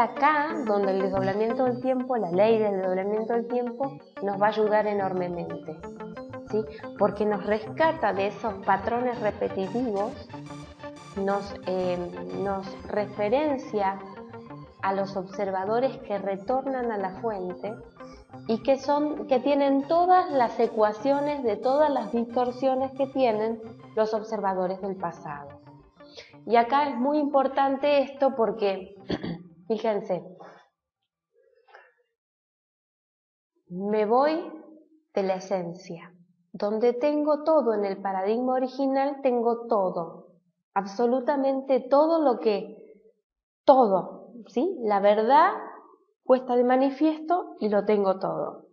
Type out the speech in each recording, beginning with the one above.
acá donde el desdoblamiento del tiempo, la ley del desdoblamiento del tiempo, nos va a ayudar enormemente, ¿sí? Porque nos rescata de esos patrones repetitivos, nos referencia a los observadores que retornan a la fuente y que tienen todas las ecuaciones de todas las distorsiones que tienen los observadores del pasado. Y acá es muy importante esto porque, fíjense, me voy de la esencia. Donde tengo todo en el paradigma original, tengo todo, absolutamente todo todo, ¿sí? La verdad puesta de manifiesto y lo tengo todo.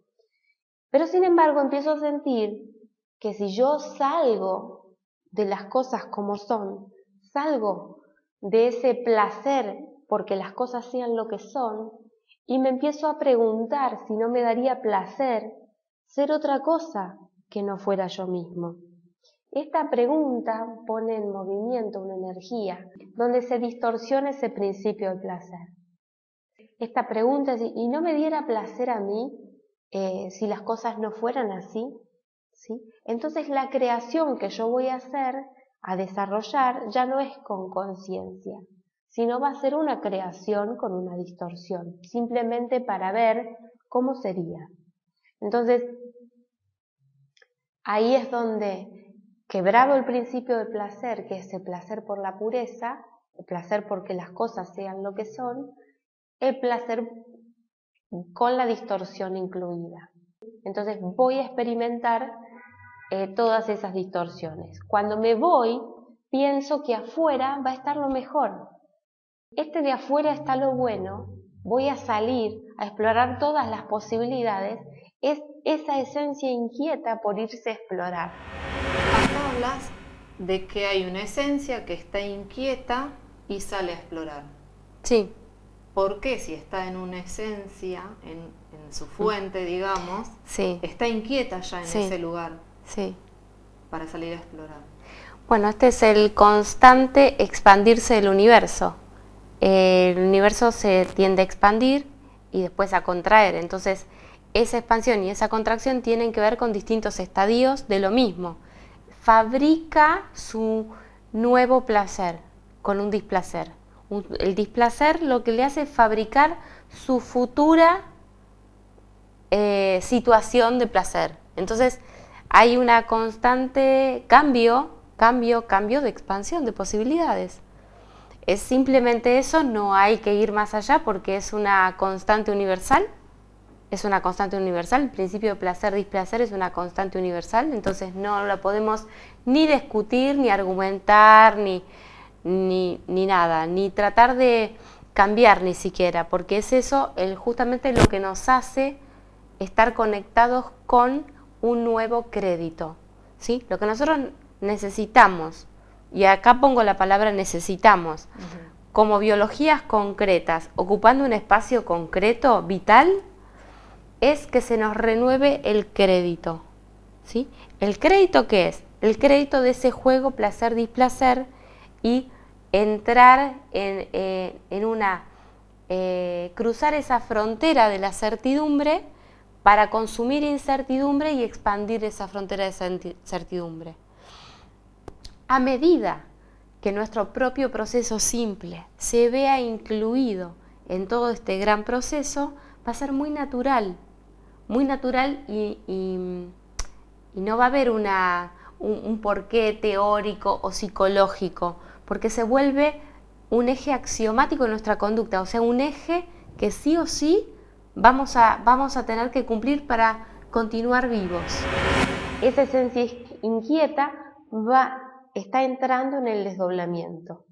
Pero sin embargo empiezo a sentir que si yo salgo de las cosas como son, salgo de ese placer porque las cosas sean lo que son, y me empiezo a preguntar si no me daría placer ser otra cosa que no fuera yo mismo. Esta pregunta pone en movimiento una energía donde se distorsiona ese principio del placer. Esta pregunta es, ¿y no me diera placer a mí si las cosas no fueran así? ¿Sí? Entonces la creación que yo voy a hacer, a desarrollar, ya no es con conciencia, sino va a ser una creación con una distorsión, simplemente para ver cómo sería. Entonces, ahí es donde, quebrado el principio de placer, que es el placer por la pureza, el placer porque las cosas sean lo que son, el placer con la distorsión incluida. Entonces voy a experimentar todas esas distorsiones. Cuando me voy, pienso que afuera va a estar lo mejor. De afuera está lo bueno, voy a salir a explorar todas las posibilidades, es esa esencia inquieta por irse a explorar. Acá hablas de que hay una esencia que está inquieta y sale a explorar. Sí. ¿Por qué si está en una esencia, en su fuente, digamos, sí. está inquieta ya en ese lugar? Sí. Para salir a explorar. Bueno, este es el constante expandirse del universo. El universo se tiende a expandir y después a contraer. Entonces, esa expansión y esa contracción tienen que ver con distintos estadios de lo mismo. Fabrica su nuevo placer con un displacer. El displacer lo que le hace es fabricar su futura situación de placer. Entonces, hay una constante cambio de expansión, de posibilidades. Es simplemente eso, no hay que ir más allá porque es una constante universal. Es una constante universal, el principio de placer-displacer es una constante universal, entonces no la podemos ni discutir, ni argumentar, ni nada, ni tratar de cambiar ni siquiera, porque es eso justamente lo que nos hace estar conectados con un nuevo crédito, ¿sí? Lo que nosotros necesitamos, y acá pongo la palabra necesitamos, como biologías concretas, ocupando un espacio concreto, vital, es que se nos renueve el crédito, ¿sí? ¿El crédito qué es? El crédito de ese juego placer-displacer y entrar en una, cruzar esa frontera de la certidumbre para consumir incertidumbre y expandir esa frontera de certidumbre. A medida que nuestro propio proceso simple se vea incluido en todo este gran proceso, va a ser muy natural y no va a haber un porqué teórico o psicológico, porque se vuelve un eje axiomático de nuestra conducta, o sea, un eje que sí o sí vamos a tener que cumplir para continuar vivos. Esa esencia inquieta está entrando en el desdoblamiento.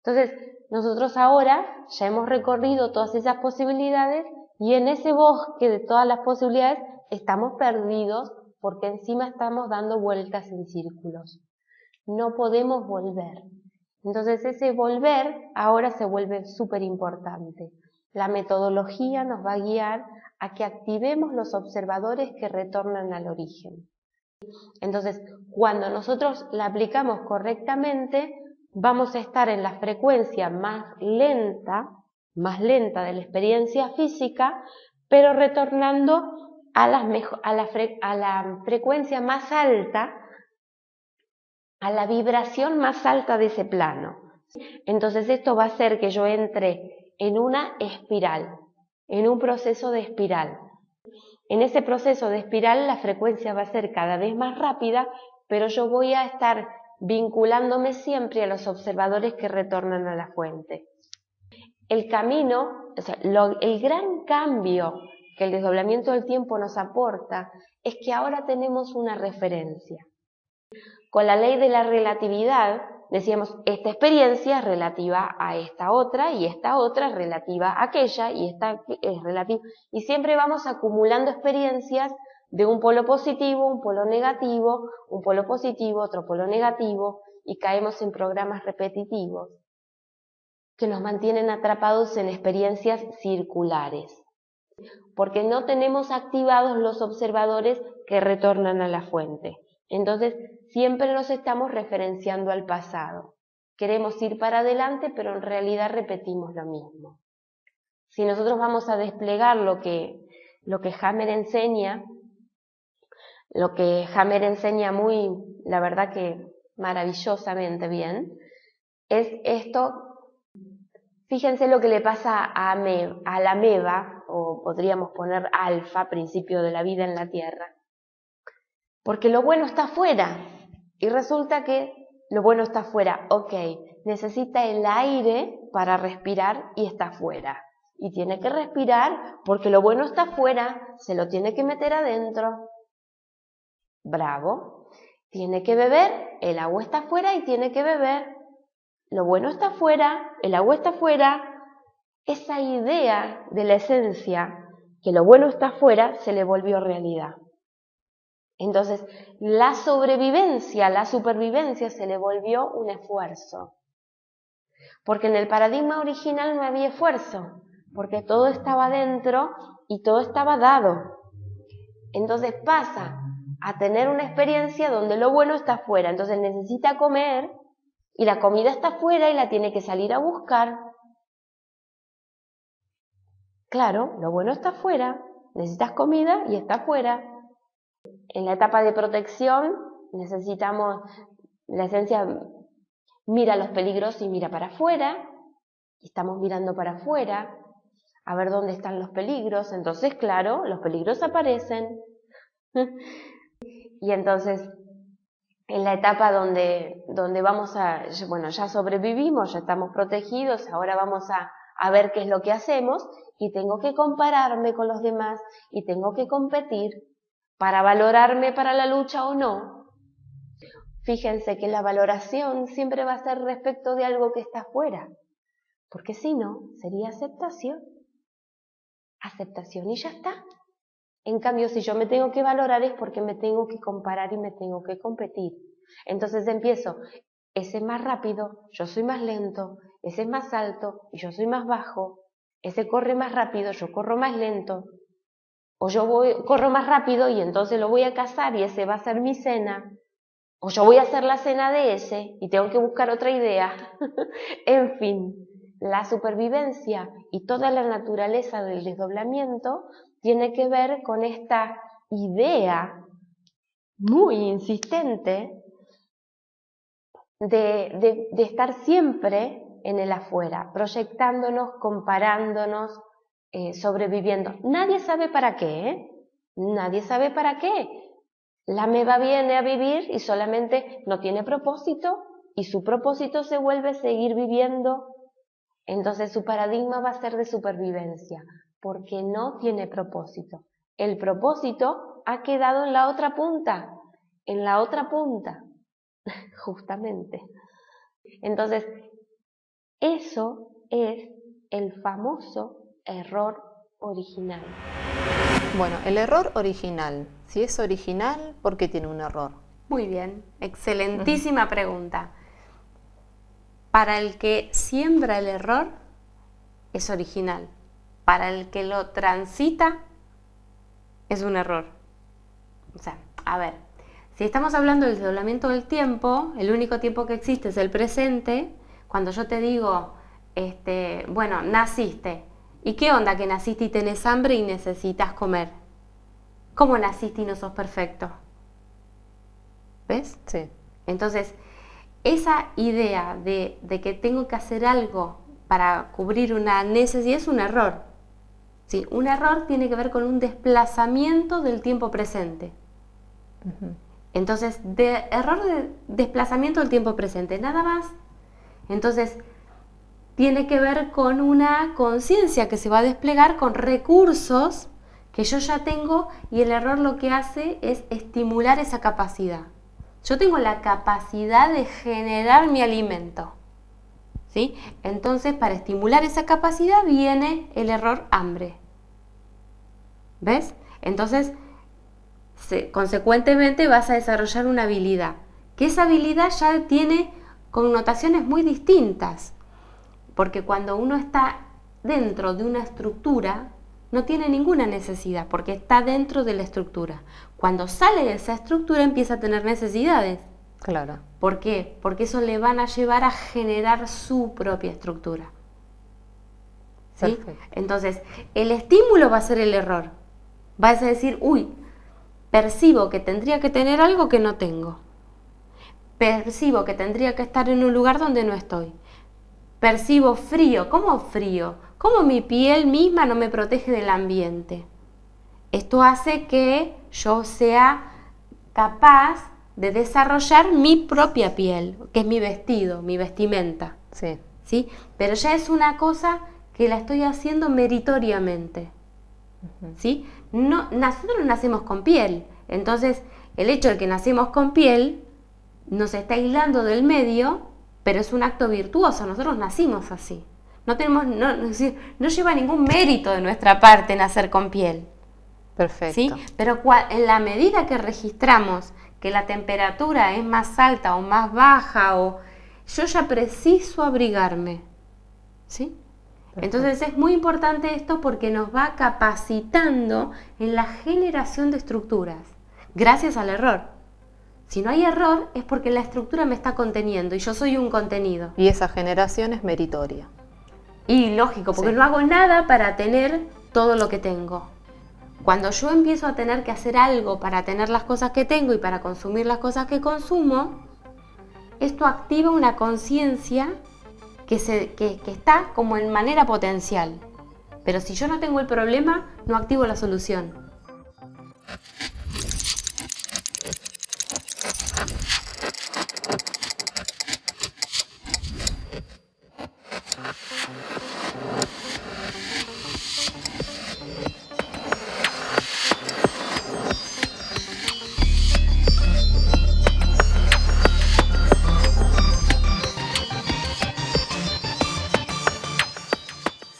Entonces, nosotros ahora ya hemos recorrido todas esas posibilidades y en ese bosque de todas las posibilidades estamos perdidos porque encima estamos dando vueltas en círculos. No podemos volver. Entonces ese volver ahora se vuelve súper importante. La metodología nos va a guiar a que activemos los observadores que retornan al origen. Entonces, cuando nosotros la aplicamos correctamente, vamos a estar en la frecuencia más lenta más lenta de la experiencia física, pero retornando a la frecuencia más alta, a la vibración más alta de ese plano. Entonces esto va a hacer que yo entre en una espiral, en un proceso de espiral. En ese proceso de espiral la frecuencia va a ser cada vez más rápida, pero yo voy a estar vinculándome siempre a los observadores que retornan a la fuente. El camino, o sea, el gran cambio que el desdoblamiento del tiempo nos aporta es que ahora tenemos una referencia. Con la ley de la relatividad decíamos, esta experiencia es relativa a esta otra y esta otra es relativa a aquella y esta es relativa. Y siempre vamos acumulando experiencias de un polo positivo, un polo negativo, un polo positivo, otro polo negativo, y caemos en programas repetitivos que nos mantienen atrapados en experiencias circulares, porque no tenemos activados los observadores que retornan a la fuente. Entonces, siempre nos estamos referenciando al pasado. Queremos ir para adelante, pero en realidad repetimos lo mismo. Si nosotros vamos a desplegar lo que Hammer enseña, muy, la verdad que maravillosamente bien, es esto. Fíjense lo que le pasa a la ameba, o podríamos poner alfa, principio de la vida en la Tierra. Porque lo bueno está afuera, y resulta que lo bueno está afuera. Ok, necesita el aire para respirar y está afuera. Y tiene que respirar porque lo bueno está afuera, se lo tiene que meter adentro. Bravo. Tiene que beber, el agua está afuera y tiene que beber. Lo bueno está afuera, el agua está afuera. Esa idea de la esencia, que lo bueno está afuera, se le volvió realidad. Entonces, la sobrevivencia, la supervivencia se le volvió un esfuerzo. Porque en el paradigma original no había esfuerzo, porque todo estaba dentro y todo estaba dado. Entonces pasa a tener una experiencia donde lo bueno está afuera. Entonces necesita comer y la comida está afuera y la tiene que salir a buscar. Claro, lo bueno está afuera, necesitas comida y está afuera. En la etapa de protección necesitamos, la esencia mira los peligros y mira para afuera, y estamos mirando para afuera a ver dónde están los peligros. Entonces, claro, los peligros aparecen. Y entonces, en la etapa donde vamos ya sobrevivimos, ya estamos protegidos, ahora vamos a ver qué es lo que hacemos, y tengo que compararme con los demás, y tengo que competir para valorarme para la lucha o no. Fíjense que la valoración siempre va a ser respecto de algo que está afuera, porque si no, sería aceptación. Aceptación y ya está. En cambio, si yo me tengo que valorar es porque me tengo que comparar y me tengo que competir. Entonces empiezo, ese es más rápido, yo soy más lento, ese es más alto y yo soy más bajo, ese corre más rápido, yo corro más lento, o corro más rápido y entonces lo voy a cazar y ese va a ser mi cena, o yo voy a hacer la cena de ese y tengo que buscar otra idea. En fin, la supervivencia y toda la naturaleza del desdoblamiento tiene que ver con esta idea muy insistente de estar siempre en el afuera, proyectándonos, comparándonos, sobreviviendo. Nadie sabe para qué, ¿eh? Nadie sabe para qué. La ameba viene a vivir y solamente no tiene propósito, y su propósito se vuelve seguir viviendo. Entonces su paradigma va a ser de supervivencia, porque no tiene propósito. El propósito ha quedado en la otra punta, justamente. Entonces, eso es el famoso error original. Bueno, el error original. Si es original, ¿por qué tiene un error? Muy bien, excelentísima pregunta. Para el que siembra el error, es original. Para el que lo transita, es un error. O sea, a ver, si estamos hablando del desdoblamiento del tiempo, el único tiempo que existe es el presente. Cuando yo te digo, bueno, naciste. ¿Y qué onda que naciste y tenés hambre y necesitas comer? ¿Cómo naciste y no sos perfecto? ¿Ves? Sí. Entonces, esa idea de que tengo que hacer algo para cubrir una necesidad es un error. ¿Sí? Un error tiene que ver con un desplazamiento del tiempo presente. Entonces, error de desplazamiento del tiempo presente, nada más. Entonces, tiene que ver con una conciencia que se va a desplegar con recursos que yo ya tengo, y el error lo que hace es estimular esa capacidad. Yo tengo la capacidad de generar mi alimento, ¿sí? Entonces, para estimular esa capacidad viene el error hambre. ¿Ves? Entonces, consecuentemente vas a desarrollar una habilidad, que esa habilidad ya tiene connotaciones muy distintas, porque cuando uno está dentro de una estructura, no tiene ninguna necesidad, porque está dentro de la estructura. Cuando sale de esa estructura empieza a tener necesidades. Claro. ¿Por qué? Porque eso le van a llevar a generar su propia estructura. ¿Sí? Perfecto. Entonces, el estímulo va a ser el error. Vas a decir, uy, percibo que tendría que tener algo que no tengo. Percibo que tendría que estar en un lugar donde no estoy. Percibo frío. ¿Cómo frío? ¿Cómo mi piel misma no me protege del ambiente? Esto hace que yo sea capaz de desarrollar mi propia piel, que es mi vestido, mi vestimenta. Sí. ¿Sí? Pero ya es una cosa que la estoy haciendo meritoriamente. ¿Sí? No, nosotros nacemos con piel, entonces el hecho de que nacemos con piel nos está aislando del medio, pero es un acto virtuoso. Nosotros nacimos así. No lleva ningún mérito de nuestra parte nacer con piel. Perfecto. ¿Sí? Pero en la medida que registramos que la temperatura es más alta o más baja, o yo ya preciso abrigarme. ¿Sí? Perfecto. Entonces es muy importante esto porque nos va capacitando en la generación de estructuras, gracias al error. Si no hay error es porque la estructura me está conteniendo y yo soy un contenido. Y esa generación es meritoria. Y lógico, porque Sí. no hago nada para tener todo lo que tengo. Cuando yo empiezo a tener que hacer algo para tener las cosas que tengo y para consumir las cosas que consumo, esto activa una conciencia que está como en manera potencial. Pero si yo no tengo el problema, no activo la solución.